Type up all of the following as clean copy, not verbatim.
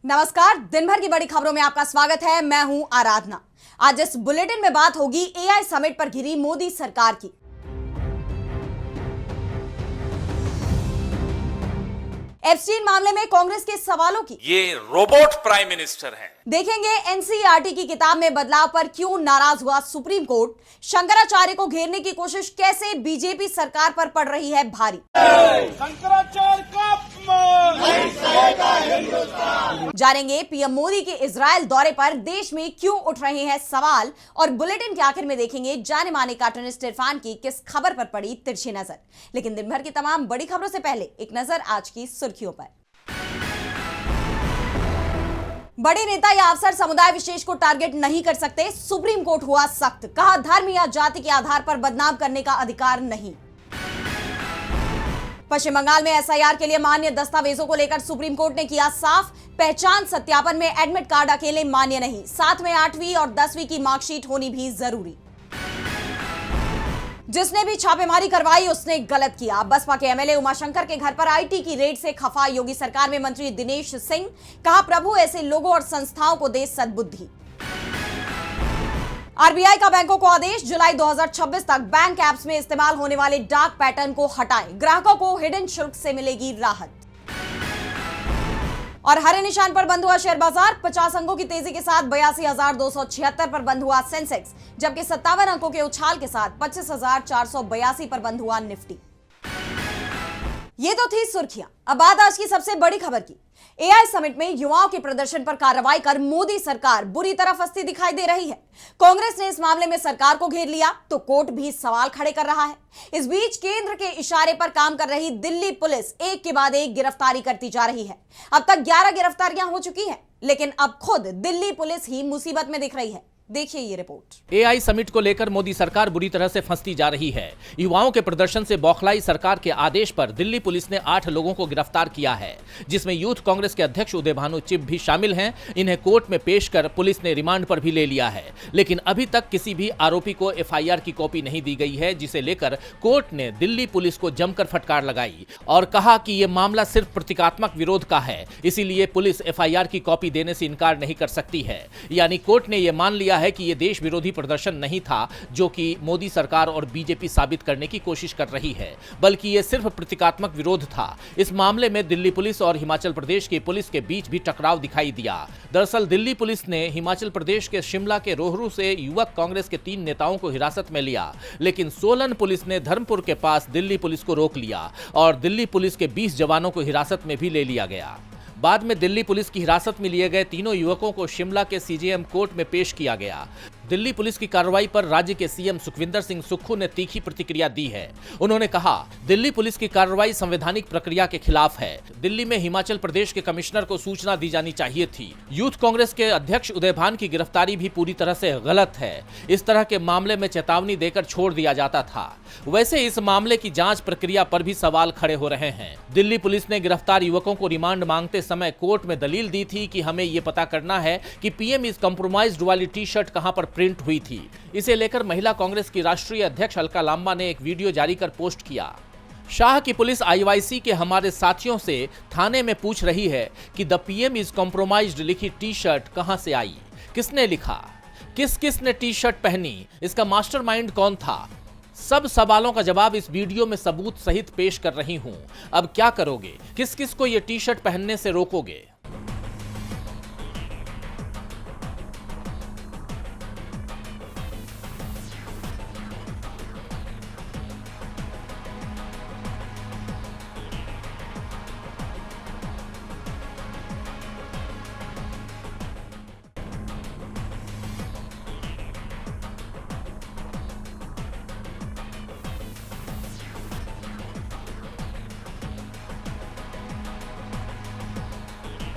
नमस्कार, दिन भर की बड़ी खबरों में आपका स्वागत है। मैं हूं आराधना। आज इस बुलेटिन में बात होगी एआई समिट पर घिरी मोदी सरकार की। एप्स्टीन मामले में कांग्रेस के सवालों की। ये रोबोट प्राइम मिनिस्टर हैं। देखेंगे एनसीईआरटी की किताब में बदलाव पर क्यों नाराज हुआ सुप्रीम कोर्ट। शंकराचार्य को घेरने की कोशिश कैसे बीजेपी सरकार पर पड़ रही है भारी। शंकराचार्य का जानेंगे पीएम मोदी के इजरायल दौरे पर देश में क्यों उठ रहे हैं सवाल। और बुलेटिन के आखिर में देखेंगे जाने माने कार्टूनिस्ट इरफान की किस खबर पर पड़ी तिरछी नजर। लेकिन दिन भर की तमाम बड़ी खबरों से पहले एक नजर आज की सुर्खियों पर। बड़े नेता या अफसर समुदाय विशेष को टारगेट नहीं कर सकते, सुप्रीम कोर्ट हुआ सख्त। कहा धर्म या जाति के आधार पर बदनाम करने का अधिकार नहीं। पश्चिम बंगाल में एसआईआर के लिए मान्य दस्तावेजों को लेकर सुप्रीम कोर्ट ने किया साफ। पहचान सत्यापन में एडमिट कार्ड अकेले मान्य नहीं, साथ में 8वीं और 10वीं की मार्कशीट होनी भी जरूरी। जिसने भी छापेमारी करवाई उसने गलत किया। बसपा के एमएलए उमाशंकर के घर पर आईटी की रेड से खफा योगी सरकार में मंत्री दिनेश सिंह। कहा प्रभु ऐसे लोगों और संस्थाओं को दे सद्बुद्धि। आरबीआई का बैंकों को आदेश, जुलाई 2026 तक बैंक ऐप्स में इस्तेमाल होने वाले डार्क पैटर्न को हटाएं। ग्राहकों को हिडन शुल्क से मिलेगी राहत। और हरे निशान पर बंद हुआ शेयर बाजार। 50 अंकों की तेजी के साथ 82,276 पर बंद हुआ सेंसेक्स, जबकि 57 अंकों के उछाल के साथ 25,482 पर बंद हुआ निफ्टी। ये तो थी सुर्खियां। अब बात आज की सबसे बड़ी खबर की। एआई समिट में युवाओं के प्रदर्शन पर कार्रवाई कर मोदी सरकार बुरी तरह फंसती दिखाई दे रही है। कांग्रेस ने इस मामले में सरकार को घेर लिया तो कोर्ट भी सवाल खड़े कर रहा है। इस बीच केंद्र के इशारे पर काम कर रही दिल्ली पुलिस एक के बाद एक गिरफ्तारी करती जा रही है। अब तक 11 गिरफ्तारियां हो चुकी हैं, लेकिन अब खुद दिल्ली पुलिस ही मुसीबत में दिख रही है। देखिए ये रिपोर्ट। एआई समिट को लेकर मोदी सरकार बुरी तरह से फंसती जा रही है। युवाओं के प्रदर्शन से बौखलाई सरकार के आदेश पर दिल्ली पुलिस ने 8 लोगों को गिरफ्तार किया है, जिसमें यूथ कांग्रेस के अध्यक्ष उदय भानु चिब भी शामिल हैं। इन्हें कोर्ट में पेश कर पुलिस ने रिमांड पर भी ले लिया है, लेकिन अभी तक किसी भी आरोपी को एफआईआर की कॉपी नहीं दी गई है, जिसे लेकर कोर्ट ने दिल्ली पुलिस को जमकर फटकार लगाई और कहा कि यह मामला सिर्फ प्रतीकात्मक विरोध का है, इसीलिए पुलिस एफआईआर की कॉपी देने से इनकार नहीं कर सकती है। यानी कोर्ट ने यह मान लिया है कि यह देश विरोधी प्रदर्शन नहीं था, जो कि मोदी सरकार और बीजेपी साबित करने की कोशिश कर रही है, बल्कि यह सिर्फ प्रतीकात्मक विरोध था। इस मामले में दिल्ली पुलिस और हिमाचल प्रदेश की पुलिस के बीच भी टकराव दिखाई दिया। दरअसल दिल्ली पुलिस ने हिमाचल प्रदेश के शिमला के रोहरू से युवक कांग्रेस के 3 नेताओं को हिरासत में लिया, लेकिन सोलन पुलिस ने धर्मपुर के पास दिल्ली पुलिस को रोक लिया और दिल्ली पुलिस के 20 जवानों को हिरासत में भी ले लिया गया। बाद में दिल्ली पुलिस की हिरासत में लिए गए तीनों युवकों को शिमला के सीजेएम कोर्ट में पेश किया गया। दिल्ली पुलिस की कार्रवाई पर राज्य के सीएम सुखविंदर सिंह सुक्खू ने तीखी प्रतिक्रिया दी है। उन्होंने कहा, दिल्ली पुलिस की कार्रवाई संवैधानिक प्रक्रिया के खिलाफ है। दिल्ली में हिमाचल प्रदेश के कमिश्नर को सूचना दी जानी चाहिए थी। यूथ कांग्रेस के अध्यक्ष उदय भान की गिरफ्तारी भी पूरी तरह से गलत है। इस तरह के मामले में चेतावनी देकर छोड़ दिया जाता था। वैसे इस मामले की जांच प्रक्रिया पर भी सवाल खड़े हो रहे हैं। दिल्ली पुलिस ने गिरफ्तार युवकों को रिमांड मांगते समय कोर्ट में दलील दी थी कि हमें यह पता करना है कि पीएम इज कॉम्प्रोमाइज्ड वाली टी शर्ट कहां पर प्रिंट हुई थी। इसे लेकर महिला कांग्रेस की राष्ट्रीय अध्यक्ष अलका लांबा ने एक वीडियो जारी कर पोस्ट किया। शाह की पुलिस आईवाईसी के हमारे साथियों से थाने में पूछ रही है कि द पीएम इज कॉम्प्रोमाइज्ड लिखी टी शर्ट कहां से आई, किसने लिखा, किस किस ने टी शर्ट पहनी, इसका मास्टरमाइंड कौन था। सब सवालों का जवाब इस वीडियो में सबूत सहित पेश कर रही हूं। अब क्या करोगे, किस किस को ये टी शर्ट पहनने से रोकोगे।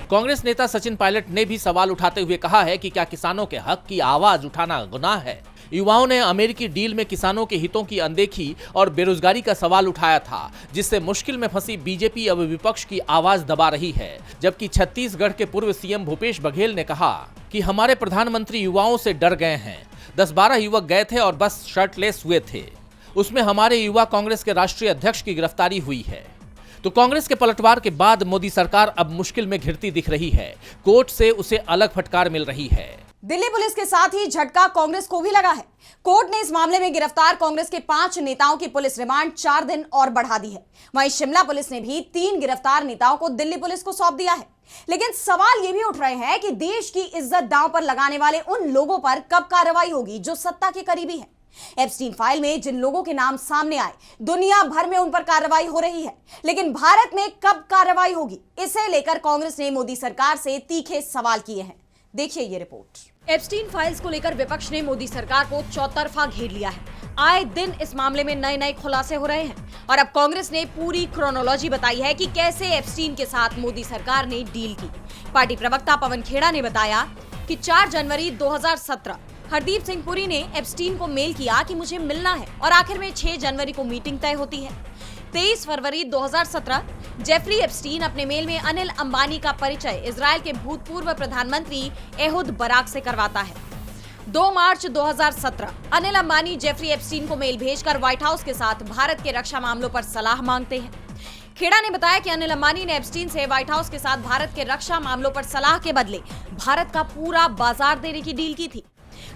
कांग्रेस नेता सचिन पायलट ने भी सवाल उठाते हुए कहा है कि क्या किसानों के हक की आवाज उठाना गुनाह है। युवाओं ने अमेरिकी डील में किसानों के हितों की अनदेखी और बेरोजगारी का सवाल उठाया था, जिससे मुश्किल में फंसी बीजेपी अब विपक्ष की आवाज दबा रही है। जबकि छत्तीसगढ़ के पूर्व सीएम भूपेश बघेल ने कहा कि हमारे प्रधानमंत्री युवाओं से डर गए हैं। 10-12 युवक गए थे और बस शर्टलेस हुए थे। उसमें हमारे युवा कांग्रेस के राष्ट्रीय अध्यक्ष की गिरफ्तारी हुई है। तो कांग्रेस के पलटवार के बाद मोदी सरकार अब मुश्किल में घिरती दिख रही है। कोर्ट से उसे अलग फटकार मिल रही है। दिल्ली पुलिस के साथ ही झटका कांग्रेस को भी लगा है। कोर्ट ने इस मामले में गिरफ्तार कांग्रेस के 5 नेताओं की पुलिस रिमांड 4 दिन और बढ़ा दी है। वहीं शिमला पुलिस ने भी 3 गिरफ्तार नेताओं को दिल्ली पुलिस को सौंप दिया है। लेकिन सवाल यह भी उठ रहे हैं कि देश की इज्जत दांव पर लगाने वाले उन लोगों पर कब कार्रवाई होगी जो सत्ता के करीबी है। एप्स्टीन फाइल में जिन लोगों के नाम सामने आए, दुनिया भर में उन पर कार्रवाई हो रही है, लेकिन भारत में कब कार्रवाई होगी, इसे लेकर कांग्रेस ने मोदी सरकार से तीखे सवाल किए हैं। देखिए ये रिपोर्ट। एप्स्टीन फाइल्स को लेकर विपक्ष ने मोदी सरकार को चौतरफा घेर लिया है। आए दिन इस मामले में नए खुलासे हो रहे हैं और अब कांग्रेस ने पूरी क्रोनोलॉजी बताई है कि कैसे एप्स्टीन के साथ मोदी सरकार ने डील की। पार्टी प्रवक्ता पवन खेड़ा ने बताया कि 4 जनवरी 2017 हरदीप सिंह पुरी ने एप्स्टीन को मेल किया कि मुझे मिलना है और आखिर में 6 जनवरी को मीटिंग तय होती है। 23 फरवरी 2017 जेफरी एप्स्टीन अपने मेल में अनिल अंबानी का परिचय इजराइल के भूतपूर्व प्रधानमंत्री एहुद बराक से करवाता है। 2 मार्च 2017 अनिल अंबानी जेफरी एप्स्टीन को मेल भेजकर व्हाइट हाउस के साथ भारत के रक्षा मामलों पर सलाह मांगते हैं। खेड़ा ने बताया कि अनिल अंबानी ने एप्स्टीन से व्हाइट हाउस के साथ भारत के रक्षा मामलों पर सलाह के बदले भारत का पूरा बाजार देने की डील की थी।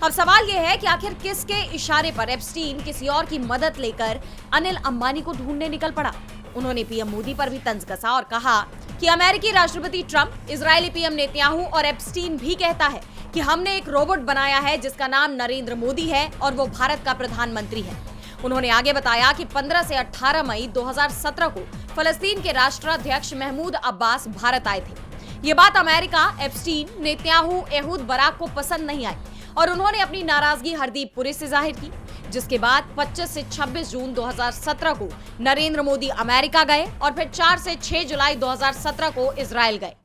अब सवाल यह है कि आखिर किसके इशारे पर एप्स्टीन किसी और की मदद लेकर अनिल अंबानी को ढूंढने निकल पड़ा। उन्होंने पीएम मोदी पर भी तंज कसा और कहा कि अमेरिकी राष्ट्रपति ट्रंप, इजरायली पीएम नेतन्याहू और एप्स्टीन भी कहता है कि हमने एक रोबोट बनाया है जिसका नाम नरेंद्र मोदी है और वो भारत का प्रधानमंत्री है। उन्होंने आगे बताया कि 15 से 18 मई 2017 को फलस्तीन के राष्ट्राध्यक्ष महमूद अब्बास भारत आए थे। ये बात America, Epstein, Netanyahu, Ehud Barak को पसंद नहीं आई और उन्होंने अपनी नाराजगी हरदीप पुरी से जाहिर की, जिसके बाद 25 से 26 जून 2017 को नरेंद्र मोदी अमेरिका गए और फिर 4 से 6 जुलाई 2017 को इजराइल गए।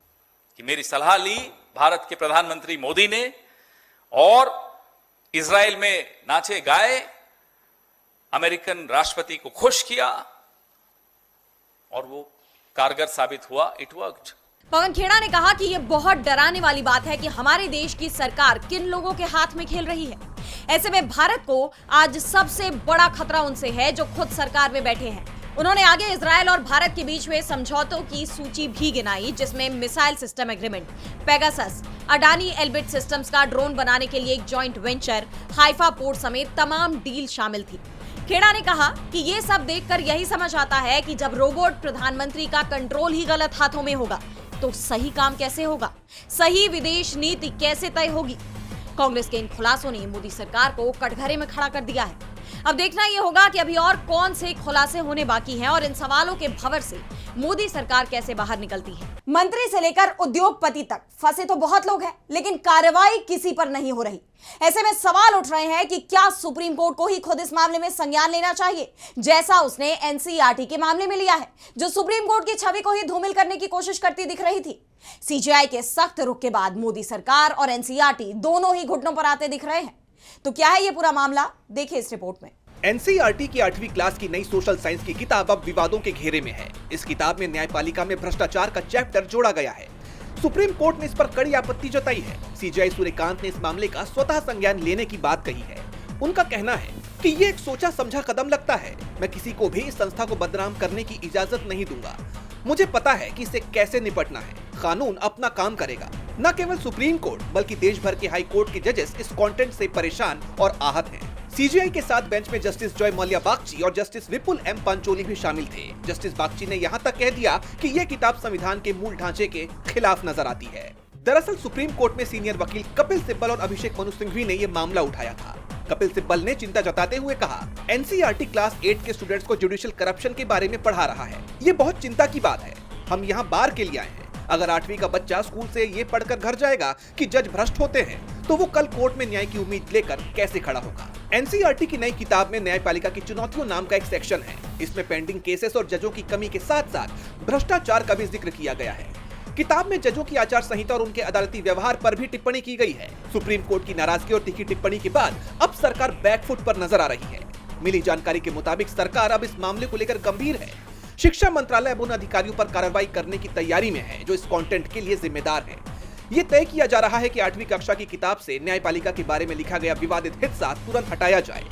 कि मेरी सलाह ली भारत के प्रधानमंत्री मोदी ने और इजराइल में नाचे गाए, अमेरिकन राष्ट्रपति को खुश किया और वो कारगर साबित हुआ। It worked. पवन खेड़ा ने कहा कि यह बहुत डराने वाली बात है कि हमारे देश की सरकार किन लोगों के हाथ में खेल रही है। ऐसे में भारत को आज सबसे बड़ा खतरा उनसे है जो खुद सरकार में बैठे हैं। उन्होंने आगे इजराइल और भारत के बीच हुए समझौतों की सूची भी गिनाई, जिसमें missile system agreement, Pegasus, Adani Elbit systems का ड्रोन बनाने के लिए एक जॉइंट वेंचर, हाइफा पोर्ट समेत तमाम डील शामिल थी। खेड़ा ने कहा कि ये सब देखकर यही समझ आता है कि जब रोबोट प्रधानमंत्री का कंट्रोल ही गलत हाथों में होगा तो सही काम कैसे होगा, सही विदेश नीति कैसे तय होगी। कांग्रेस के इन खुलासों ने मोदी सरकार को कटघरे में खड़ा कर दिया है। अब देखना यह होगा कि अभी और कौन से खुलासे होने बाकी हैं और इन सवालों के भंवर से मोदी सरकार कैसे बाहर निकलती है। मंत्री से लेकर उद्योगपति तक फंसे तो बहुत लोग हैं, लेकिन कार्रवाई किसी पर नहीं हो रही। ऐसे में सवाल उठ रहे हैं कि क्या सुप्रीम कोर्ट को ही खुद इस मामले में संज्ञान लेना चाहिए, जैसा उसने एनसीईआरटी के मामले में लिया है, जो सुप्रीम कोर्ट की छवि को ही धूमिल करने की कोशिश करती दिख रही थी। सीजेआई के सख्त रुख के बाद मोदी सरकार और एनसीईआरटी दोनों ही घुटनों पर आते दिख रहे हैं। तो क्या है ये पूरा मामला, देखिए इस रिपोर्ट में। एनसीईआरटी की 8वीं क्लास की नई सोशल साइंस की किताब अब विवादों के घेरे में है। इस किताब में न्यायपालिका में भ्रष्टाचार का चैप्टर जोड़ा गया है। सुप्रीम कोर्ट ने इस पर कड़ी आपत्ति जताई है। सीजेआई सूर्यकांत ने इस मामले का स्वतः संज्ञान लेने की बात कही है। उनका कहना है कि ये एक सोचा समझा कदम लगता है। मैं किसी को भी इस संस्था को बदनाम करने की इजाजत नहीं दूंगा। मुझे पता है कि इससे कैसे निपटना है। कानून अपना काम करेगा। न केवल सुप्रीम कोर्ट बल्कि देश भर के हाई कोर्ट के जजेस इस कंटेंट से परेशान और आहत हैं। सीजेआई के साथ बेंच में जस्टिस जॉय मल्ल्या बागची और जस्टिस विपुल एम पंचोली भी शामिल थे। जस्टिस बागची ने यहाँ तक कह दिया कि ये किताब संविधान के मूल ढांचे के खिलाफ नजर आती है। दरअसल सुप्रीम कोर्ट में सीनियर वकील कपिल सिब्बल और अभिषेक मनु सिंघवी ने ये मामला उठाया था। कपिल सिब्बल ने चिंता जताते हुए कहा, एनसीईआरटी क्लास 8 के स्टूडेंट्स को जुडिशियल करप्शन के बारे में पढ़ा रहा है। ये बहुत चिंता की बात है। हम यहाँ बार के लिए आए हैं। अगर 8वीं का बच्चा स्कूल से ये पढ़कर घर जाएगा कि जज भ्रष्ट होते हैं, तो वो कल कोर्ट में न्याय की उम्मीद लेकर कैसे खड़ा होगा। एनसीईआरटी की नई किताब में न्यायपालिका की चुनौतियों नाम का एक सेक्शन है। इसमें पेंडिंग केसेस और जजों की कमी के साथ साथ भ्रष्टाचार का भी जिक्र किया गया है। किताब में जजों की आचार संहिता और उनके अदालती व्यवहार पर भी टिप्पणी की गई है। सुप्रीम कोर्ट की नाराजगी और तीखी टिप्पणी के बाद अब सरकार बैकफुट पर नजर आ रही है। मिली जानकारी के मुताबिक सरकार अब इस मामले को लेकर गंभीर है। शिक्षा मंत्रालय अब उन अधिकारियों पर कार्रवाई करने की तैयारी में है जो इस कंटेंट के लिए जिम्मेदार हैं। ये तय किया जा रहा है कि 8वीं कक्षा की किताब से न्यायपालिका के बारे में लिखा गया विवादित हिस्सा तुरंत हटाया जाए।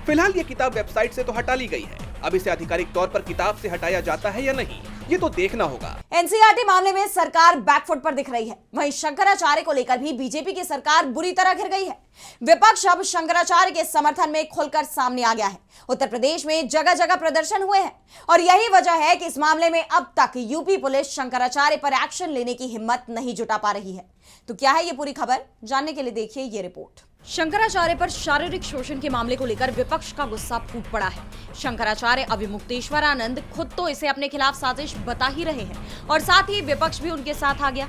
फिलहाल ये किताब वेबसाइट से तो हटा ली गई है। अब इसे आधिकारिक तौर पर किताब से हटाया जाता है या नहीं, ये तो देखना होगा। एनसीईआरटी मामले में सरकार बैकफुट पर दिख रही है। वहीं शंकराचार्य को लेकर भी बीजेपी की सरकार बुरी तरह घिर गई है। विपक्ष अब शंकराचार्य के समर्थन में खुलकर सामने आ गया है। उत्तर प्रदेश में जगह जगह प्रदर्शन हुए हैं और यही वजह है कि इस मामले में अब तक यूपी पुलिस शंकराचार्य पर एक्शन लेने की हिम्मत नहीं जुटा पा रही है। तो क्या है ये पूरी खबर, जानने के लिए देखिए ये रिपोर्ट। शंकराचार्य पर शारीरिक शोषण के मामले को लेकर विपक्ष का गुस्सा फूट पड़ा है। शंकराचार्य अविमुक्तेश्वरानंद खुद तो इसे अपने खिलाफ साजिश बता ही रहे हैं और साथ ही विपक्ष भी उनके साथ आ गया।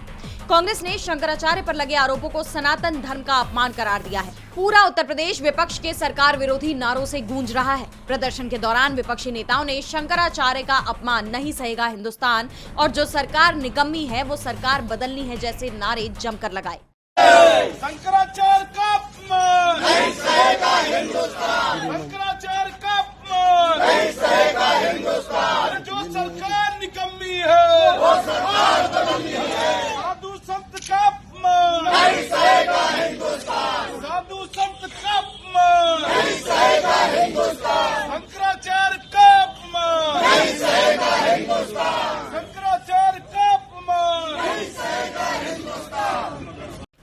कांग्रेस ने शंकराचार्य पर लगे आरोपों को सनातन धर्म का अपमान करार दिया है। पूरा उत्तर प्रदेश विपक्ष के सरकार विरोधी नारों से गूंज रहा है। प्रदर्शन के दौरान विपक्षी नेताओं ने शंकराचार्य का अपमान नहीं सहेगा हिंदुस्तान और जो सरकार निकम्मी है वो सरकार बदलनी है जैसे नारे जमकर लगाए। शंकराचार्य का अपमान नहीं सहेगा हिंदुस्तान। शंकराचार्य का अपमान नहीं सहेगा हिंदुस्तान। जो सरकार निकम्मी है वो सरकार बदलनी है। साधु संत का अपमान नहीं सहेगा हिंदुस्तान। साधु संत का अपमान नहीं सहेगा हिंदुस्तान। शंकराचार्य का अपमान नहीं सहेगा हिंदुस्तान। शंकराचार्य का अपमान नहीं सहेगा हिंदुस्तान।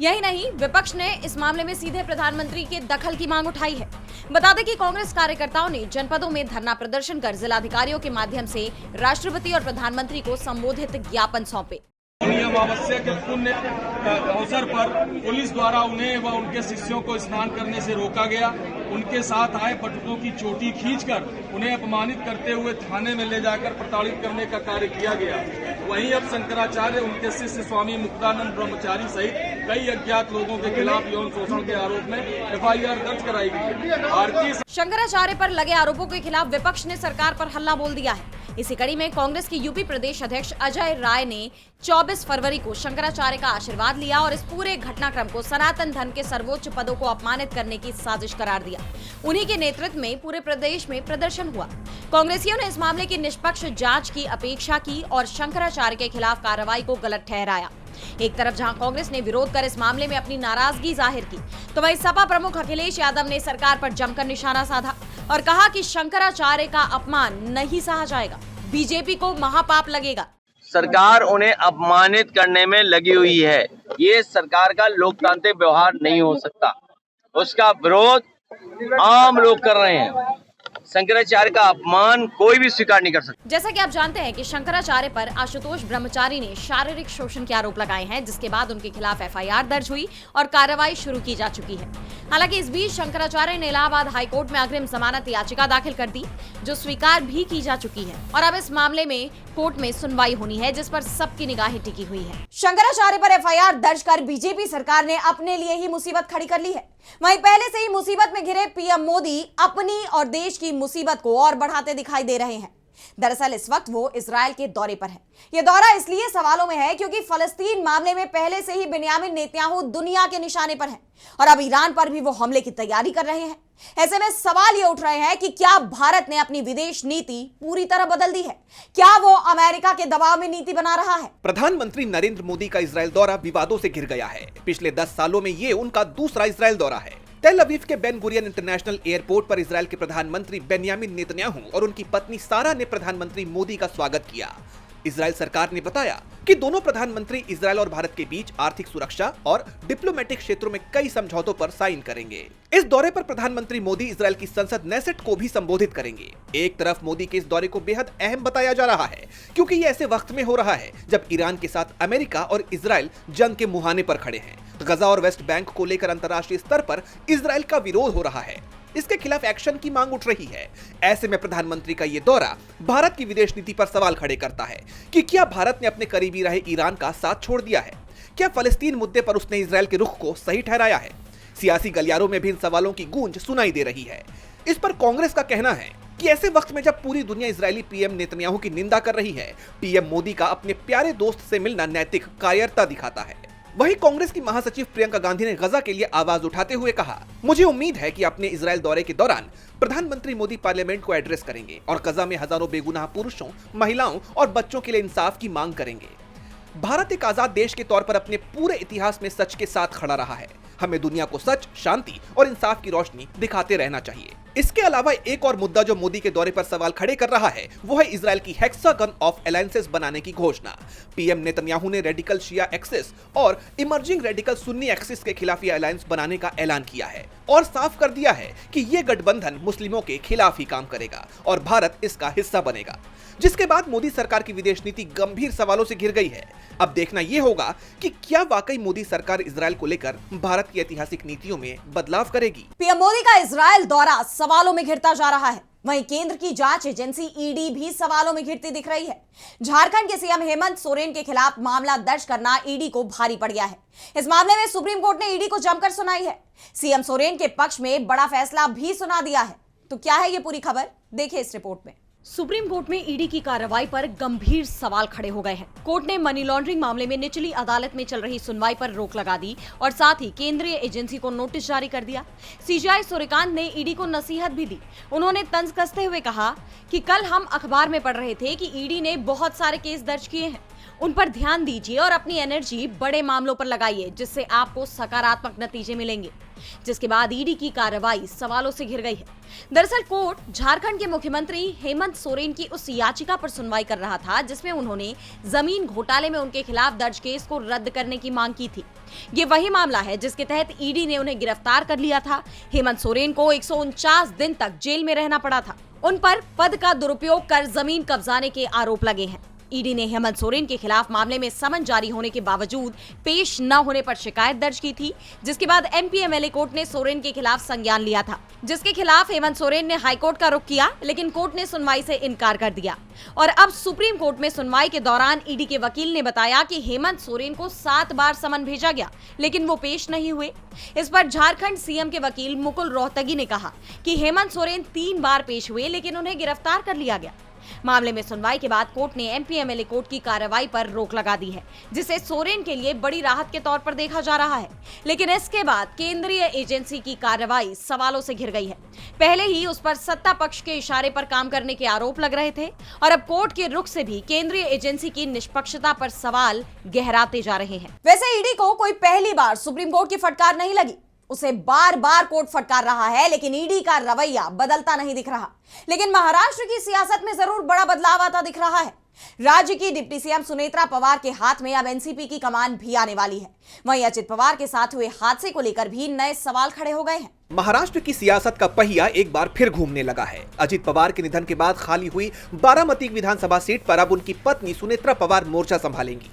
यही नहीं, विपक्ष ने इस मामले में सीधे प्रधानमंत्री के दखल की मांग उठाई है। बता दें कि कांग्रेस कार्यकर्ताओं ने जनपदों में धरना प्रदर्शन कर जिलाधिकारियों के माध्यम से राष्ट्रपति और प्रधानमंत्री को संबोधित ज्ञापन सौंपे। अमावस्या के पुण्य अवसर पर पुलिस द्वारा उन्हें व उनके शिष्यों को स्नान करने से रोका गया। उनके साथ आए बटुकों की चोटी खींचकर उन्हें अपमानित करते हुए थाने में ले जाकर प्रताड़ित करने का कार्य किया गया। वहीं अब शंकराचार्य, उनके शिष्य स्वामी मुक्तानंद ब्रह्मचारी सहित कई अज्ञात लोगों के खिलाफ यौन शोषण के आरोप में एफआईआर दर्ज कराई गई है। भारतीय शंकराचार्य पर लगे आरोपों के खिलाफ विपक्ष ने सरकार पर हल्ला बोल दिया है। इसी कड़ी में कांग्रेस के यूपी प्रदेश अध्यक्ष अजय राय ने 24 फरवरी को शंकराचार्य का आशीर्वाद लिया और इस पूरे घटनाक्रम को सनातन धर्म के सर्वोच्च पदों को अपमानित करने की साजिश करार दिया। उन्हीं के नेतृत्व में पूरे प्रदेश में प्रदर्शन हुआ। कांग्रेसियों ने इस मामले की निष्पक्ष जांच की अपेक्षा की और शंकराचार्य के खिलाफ कार्रवाई को गलत ठहराया। एक तरफ जहां कांग्रेस ने विरोध कर इस मामले में अपनी नाराजगी जाहिर की, तो वहीं सपा प्रमुख अखिलेश यादव ने सरकार पर जमकर निशाना साधा और कहा कि शंकराचार्य का अपमान नहीं सहा जाएगा, बीजेपी को महापाप लगेगा। सरकार उन्हें अपमानित करने में लगी हुई है। ये सरकार का लोकतांत्रिक व्यवहार नहीं हो सकता। उसका विरोध आम लोग कर रहे हैं। शंकराचार्य का अपमान कोई भी स्वीकार नहीं कर सकता। जैसा कि आप जानते हैं कि शंकराचार्य पर आशुतोष ब्रह्मचारी ने शारीरिक शोषण के आरोप लगाए हैं, जिसके बाद उनके खिलाफ एफआईआर दर्ज हुई और कार्रवाई शुरू की जा चुकी है। हालांकि इस बीच शंकराचार्य ने इलाहाबाद हाईकोर्ट में अग्रिम जमानत याचिका दाखिल कर दी, जो स्वीकार भी की जा चुकी है और अब इस मामले में कोर्ट में सुनवाई होनी है, जिस पर सबकी निगाहें टिकी हुई है। शंकराचार्य पर एफआईआर दर्ज कर बीजेपी सरकार ने अपने लिए ही मुसीबत खड़ी कर ली है। वहीं पहले से ही मुसीबत में घिरे पीएम मोदी अपनी और देश की मुसीबत को और बढ़ाते दिखाई दे रहे हैं। दरअसल इस वक्त वो इजराइल के दौरे पर है। ये दौरा इसलिए सवालों में है क्योंकि फलस्तीन मामले में पहले से ही बिन्यामिन नेतन्याहू दुनिया के निशाने पर हैं और अब ईरान पर भी वो हमले की तैयारी कर रहे हैं। ऐसे में सवाल ये उठ रहे हैं कि क्या भारत ने अपनी विदेश नीति पूरी तरह बदल दी है? क्या वो अमेरिका के दबाव में नीति बना रहा है? प्रधानमंत्री नरेंद्र मोदी का इजराइल दौरा विवादों से घिर गया है। पिछले 10 सालों में ये उनका दूसरा इजराइल दौरा है। तेल अवीव के बेन गुरियन इंटरनेशनल एयरपोर्ट पर इजराइल के प्रधानमंत्री बेन्यामिन नेतन्याहू और उनकी पत्नी सारा ने प्रधानमंत्री मोदी का स्वागत किया। इजराइल सरकार ने बताया कि दोनों प्रधानमंत्री इजराइल और भारत के बीच आर्थिक सुरक्षा और डिप्लोमेटिक क्षेत्रों में कई समझौतों पर साइन करेंगे। इस दौरे पर प्रधानमंत्री मोदी इजराइल की संसद नेसेट को भी संबोधित करेंगे। एक तरफ मोदी के इस दौरे को बेहद अहम बताया जा रहा है क्योंकि ये ऐसे वक्त में हो रहा है जब ईरान के साथ अमेरिका और इजराइल जंग के मुहाने पर खड़े हैं। गजा और वेस्ट बैंक को लेकर अंतर्राष्ट्रीय स्तर पर इजराइल का विरोध हो रहा है। इसके खिलाफ एक्शन की मांग उठ रही है। ऐसे में प्रधानमंत्री का ये दौरा भारत की विदेश नीति पर सवाल खड़े करता है कि क्या भारत ने अपने करीबी रहे ईरान का साथ छोड़ दिया है? क्या फलस्तीन मुद्दे पर उसने इजराइल के रुख को सही ठहराया है? सियासी गलियारों में भी इन सवालों की गूंज सुनाई दे रही है। इस पर कांग्रेस का कहना है कि ऐसे वक्त में जब पूरी दुनिया इजरायली पीएम नेतन्याहू की निंदा कर रही है, पीएम मोदी का अपने प्यारे दोस्त से मिलना नैतिक कायरता दिखाता है। वहीं कांग्रेस की महासचिव प्रियंका गांधी ने गजा के लिए आवाज उठाते हुए कहा, मुझे उम्मीद है कि अपने इजराइल दौरे के दौरान प्रधानमंत्री मोदी पार्लियामेंट को एड्रेस करेंगे और गजा में हजारों बेगुनाह पुरुषों, महिलाओं और बच्चों के लिए इंसाफ की मांग करेंगे। भारत एक आजाद देश के तौर पर अपने पूरे इतिहास में सच के साथ खड़ा रहा है। हमें दुनिया को सच, शांति और इंसाफ की रोशनी दिखाते रहना चाहिए। इसके अलावा एक और मुद्दा जो मोदी के दौरे पर सवाल खड़े कर रहा है वो है इजराइल की हेक्सागन ऑफ अलायंसेस बनाने की घोषणा। पीएम नेतन्याहू ने रेडिकल शिया एक्सिस और इमर्जिंग रेडिकल सुन्नी एक्सिस के खिलाफ यह अलायंस बनाने का ऐलान किया है और साफ कर दिया है कि ये गठबंधन मुस्लिमों के खिलाफ ही काम करेगा और भारत इसका हिस्सा बनेगा, जिसके बाद मोदी सरकार की विदेश नीति गंभीर सवालों से घिर गई है। अब देखना यह होगा कि क्या वाकई मोदी सरकार इजराइल को लेकर भारत की ऐतिहासिक नीतियों में बदलाव करेगी। पीएम मोदी का इजराइल दौरा सवालों में घिरता जा रहा है, वहीं केंद्र की जांच एजेंसी ईडी भी सवालों में घिरती दिख रही है। झारखंड के सीएम हेमंत सोरेन के खिलाफ मामला दर्ज करना ईडी को भारी पड़ गया है। इस मामले में सुप्रीम कोर्ट ने ईडी को जमकर सुनाई है। सीएम सोरेन के पक्ष में बड़ा फैसला भी सुना दिया है। तो क्या है ये पूरी खबर, देखिए इस रिपोर्ट में। सुप्रीम कोर्ट में ईडी की कार्रवाई पर गंभीर सवाल खड़े हो गए हैं। कोर्ट ने मनी लॉन्ड्रिंग मामले में निचली अदालत में चल रही सुनवाई पर रोक लगा दी और साथ ही केंद्रीय एजेंसी को नोटिस जारी कर दिया। सीजेआई सूर्यकांत ने ईडी को नसीहत भी दी। उन्होंने तंज कसते हुए कहा कि कल हम अखबार में पढ़ रहे थे कि ईडी ने बहुत सारे केस दर्ज किए हैं, उन पर ध्यान दीजिए और अपनी एनर्जी बड़े मामलों पर लगाइए, जिससे आपको सकारात्मक नतीजे मिलेंगे। जिसके बाद ईडी की कार्रवाई सवालों से घिर गई है। दरअसल कोर्ट झारखंड के मुख्यमंत्री हेमंत सोरेन की उस याचिका पर सुनवाई कर रहा था जिसमें उन्होंने जमीन घोटाले में उनके खिलाफ दर्ज केस को रद्द करने की मांग की थी। ये वही मामला है जिसके तहत ईडी ने उन्हें गिरफ्तार कर लिया था। हेमंत सोरेन को 149 दिन तक जेल में रहना पड़ा था। उन पर पद का दुरुपयोग कर जमीन कब्जाने के आरोप लगे हैं। ईडी ने हेमंत सोरेन के खिलाफ मामले में समन जारी होने के बावजूद पेश न होने पर शिकायत दर्ज की थी, जिसके बाद एमपीएमएलए कोर्ट ने सोरेन के खिलाफ संज्ञान लिया था, जिसके खिलाफ हेमंत सोरेन ने हाईकोर्ट का रुख किया, लेकिन कोर्ट ने सुनवाई से इनकार कर दिया। और अब सुप्रीम कोर्ट में सुनवाई के दौरान ईडी के वकील ने बताया कि हेमंत सोरेन को 7 बार समन भेजा गया, लेकिन वो पेश नहीं हुए। इस पर झारखंड सीएम के वकील मुकुल रोहतगी ने कहा कि हेमंत सोरेन 3 बार पेश हुए, लेकिन उन्हें गिरफ्तार कर लिया गया। मामले में सुनवाई के बाद कोर्ट ने एमपीएमएलए कोर्ट की कार्रवाई पर रोक लगा दी है, जिसे सोरेन के लिए बड़ी राहत के तौर पर देखा जा रहा है। लेकिन इसके बाद केंद्रीय एजेंसी की कार्रवाई सवालों से घिर गई है। पहले ही उस पर सत्ता पक्ष के इशारे पर काम करने के आरोप लग रहे थे और अब कोर्ट के रुख से भी केंद्रीय एजेंसी की निष्पक्षता पर सवाल गहराते जा रहे हैं। वैसे ईडी को कोई पहली बार सुप्रीम कोर्ट की फटकार नहीं लगी, उसे बार बार कोर्ट फटकार रहा है, लेकिन ईडी का रवैया बदलता नहीं दिख रहा। लेकिन महाराष्ट्र की सियासत में जरूर बड़ा बदलाव आता दिख रहा है। राज्य की डिप्टी सीएम सुनेत्रा पवार के हाथ में अब एनसीपी की कमान भी आने वाली है। वहीं अजित पवार के साथ हुए हादसे को लेकर भी नए सवाल खड़े हो गए हैं। महाराष्ट्र की सियासत का पहिया एक बार फिर घूमने लगा है। अजित पवार के निधन के बाद खाली हुई बारामती विधानसभा सीट पर अब उनकी पत्नी सुनेत्रा पवार मोर्चा संभालेंगी।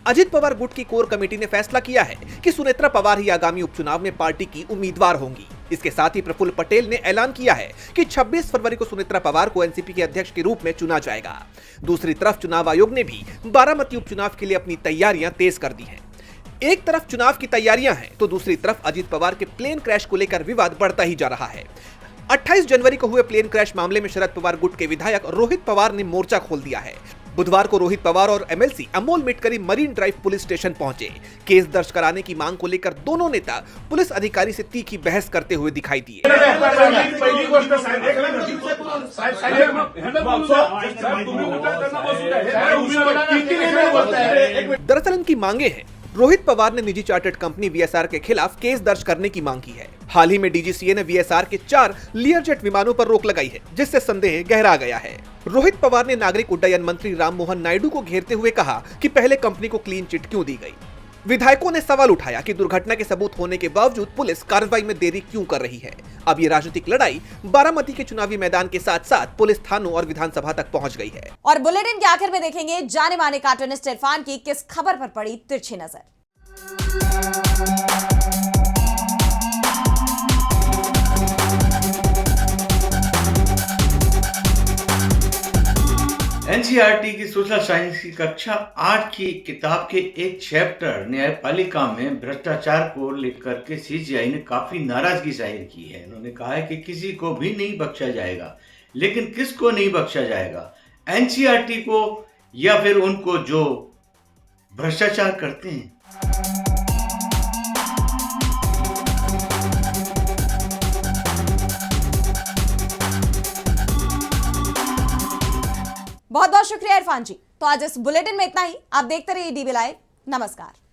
अजित पवार गुट की कोर कमेटी ने फैसला किया है कि सुनेत्रा पवार ही आगामी उपचुनाव में पार्टी की उम्मीदवार होंगी। इसके साथ ही प्रफुल्ल पटेल ने ऐलान किया है कि 26 फरवरी को सुनेत्रा पवार को एनसीपी के अध्यक्ष के रूप में चुना जाएगा। दूसरी तरफ चुनाव आयोग ने भी बारामती उपचुनाव के लिए अपनी तैयारियां तेज कर दी हैं। एक तरफ चुनाव की तैयारियां हैं तो दूसरी तरफ अजित पवार के प्लेन क्रैश को लेकर विवाद बढ़ता ही जा रहा है। 28 जनवरी को हुए प्लेन क्रैश मामले में शरद पवार गुट के विधायक रोहित पवार ने मोर्चा खोल दिया है। बुधवार को रोहित पवार और MLC Amol Mitkari marine drive police station पहुंचे। केस दर्ज कराने की मांग को लेकर दोनों नेता पुलिस अधिकारी से तीखी बहस करते हुए दिखाई दिए। दरअसल इनकी मांगे हैं। रोहित पवार ने निजी चार्टर्ड कंपनी वीएसआर के खिलाफ केस दर्ज करने की मांग की है। हाल ही में डीजीसीए ने वीएसआर के 4 लियरजेट विमानों पर रोक लगाई है, जिससे संदेह गहरा गया है। रोहित पवार ने नागरिक उड्डयन मंत्री राममोहन नायडू को घेरते हुए कहा कि पहले कंपनी को क्लीन चिट क्यों दी गई। विधायकों ने सवाल उठाया कि दुर्घटना के सबूत होने के बावजूद पुलिस कार्रवाई में देरी क्यों कर रही है। अब ये राजनीतिक लड़ाई बारामती के चुनावी मैदान के साथ साथ पुलिस थानों और विधानसभा तक पहुंच गई है। और बुलेटिन के आखिर में देखेंगे जाने माने कार्टूनिस्ट इरफान की किस खबर पर पड़ी तिरछी नजर। एनसीईआरटी की सोशल साइंस की कक्षा 8 की किताब के एक चैप्टर न्यायपालिका में भ्रष्टाचार को लेकर के सीजीआई ने काफी नाराजगी जाहिर की है। उन्होंने कहा है कि किसी को भी नहीं बख्शा जाएगा, लेकिन किसको नहीं बख्शा जाएगा? एनसीईआरटी को या फिर उनको जो भ्रष्टाचार करते हैं। बहुत बहुत शुक्रिया इरफान जी। तो आज इस बुलेटिन में इतना ही। आप देखते रहिए डीबी लाइव। नमस्कार।